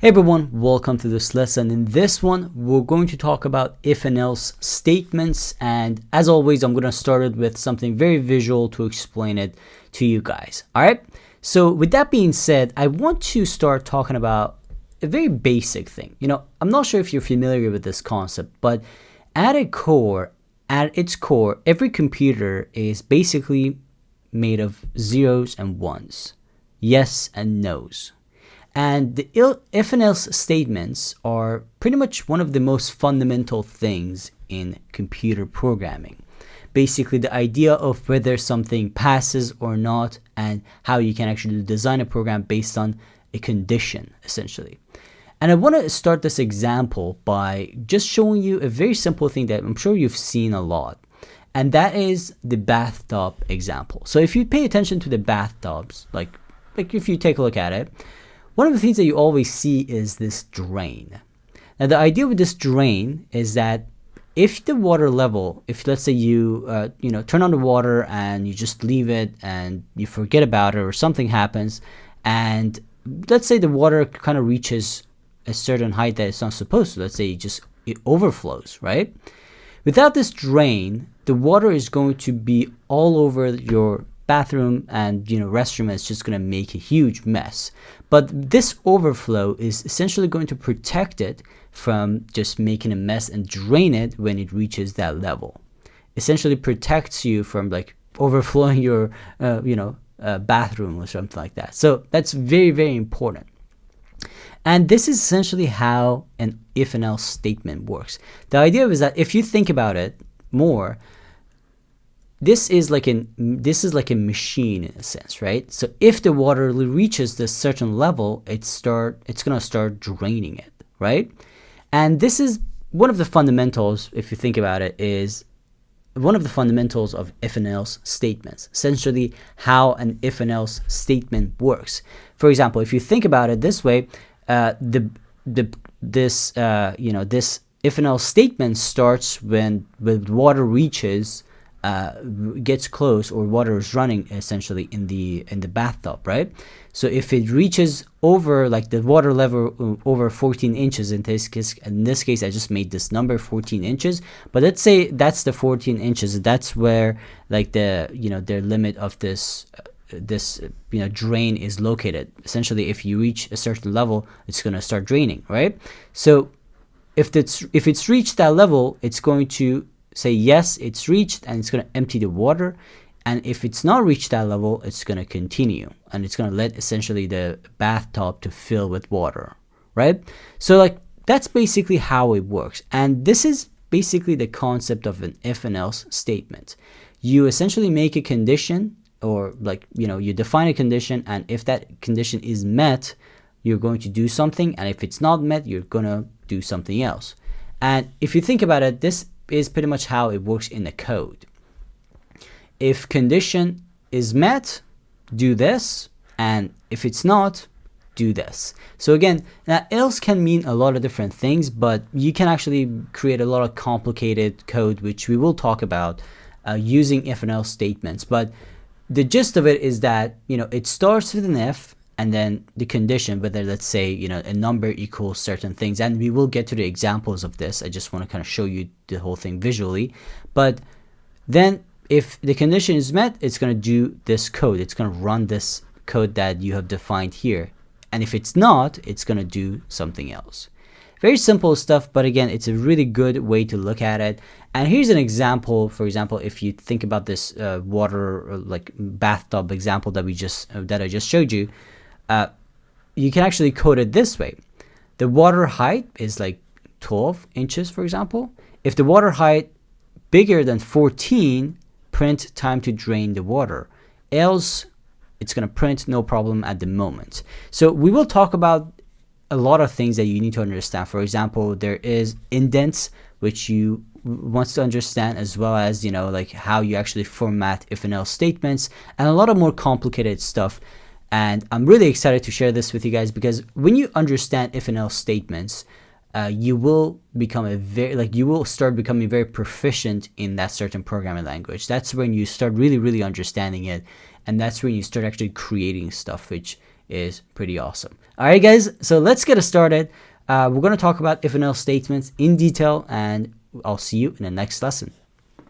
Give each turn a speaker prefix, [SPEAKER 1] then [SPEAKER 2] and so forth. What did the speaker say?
[SPEAKER 1] Hey everyone, welcome to this lesson. In this one, we're going to talk about if and else statements, and as always, I'm going to start it with something very visual to explain it to you guys. All right, so with that being said, I want to start talking about a very basic thing. I'm not sure if you're familiar with this concept, but at its core, every computer is basically made of zeros and ones, yes and no's. And the if and else statements are pretty much one of the most fundamental things in computer programming. Basically, the idea of whether something passes or not, and how you can actually design a program based on a condition, essentially. And I want to start this example by just showing you a very simple thing that I'm sure you've seen a lot. And that is the bathtub example. So if you pay attention to the bathtubs, like if you take a look at it, one of the things that you always see is this drain. Now, the idea with this drain is that if the water level, if let's say you turn on the water and you just leave it and you forget about it or something happens, and let's say the water kind of reaches a certain height that it's not supposed to, let's say it overflows, right? Without this drain, the water is going to be all over your bathroom and restroom. Is just going to make a huge mess. But this overflow is essentially going to protect it from just making a mess and drain it when it reaches that level. Essentially protects you from like overflowing your bathroom or something like that. So that's very, very important. And this is essentially how an if and else statement works. The idea is that if you think about it more, this is like a machine in a sense, right? So if the water reaches this certain level, it's gonna start draining it, right? And this is one of the fundamentals, if you think about it, is one of the fundamentals of if and else statements. Essentially, how an if and else statement works. For example, if you think about it this way, this if and else statement starts when water reaches. Gets close, or water is running essentially in the bathtub, right? So if it reaches over, like the water level over 14 inches, in this case I just made this number 14 inches, but let's say that's the 14 inches, that's where like the limit of this drain is located. Essentially, if you reach a certain level, it's going to start draining, right? So if it's reached that level, it's going to say yes, it's reached, and it's going to empty the water. And if it's not reached that level, it's going to continue, and it's going to let essentially the bathtub to fill with water, right? So like that's basically how it works. And this is basically the concept of an if and else statement. You essentially make a condition, or you define a condition, and if that condition is met, you're going to do something, and if it's not met, you're going to do something else. And if you think about it, this is pretty much how it works in the code. If condition is met, do this, and if it's not, do this. So again, now else can mean a lot of different things, but you can actually create a lot of complicated code, which we will talk about using if and else statements. But the gist of it is that it starts with an if, and then the condition, whether let's say a number equals certain things, and we will get to the examples of this. I just want to kind of show you the whole thing visually. But then if the condition is met, it's going to do this code. It's going to run this code that you have defined here, and if it's not, it's going to do something else. Very simple stuff, but again, it's a really good way to look at it. And here's an example. For example, if you think about this water, like bathtub example that I just showed you, you can actually code it this way. The water height is like 12 inches, for example. If the water height bigger than 14, print time to drain the water. Else, it's going to print no problem at the moment. So we will talk about a lot of things that you need to understand. For example, there is indents, which you want to understand, as well as like how you actually format if and else statements, and a lot of more complicated stuff. And I'm really excited to share this with you guys, because when you understand if and else statements, you will start becoming very proficient in that certain programming language. That's when you start really understanding it, and that's when you start actually creating stuff, which is pretty awesome. All right, guys, so let's get started. We're going to talk about if and else statements in detail, and I'll see you in the next lesson.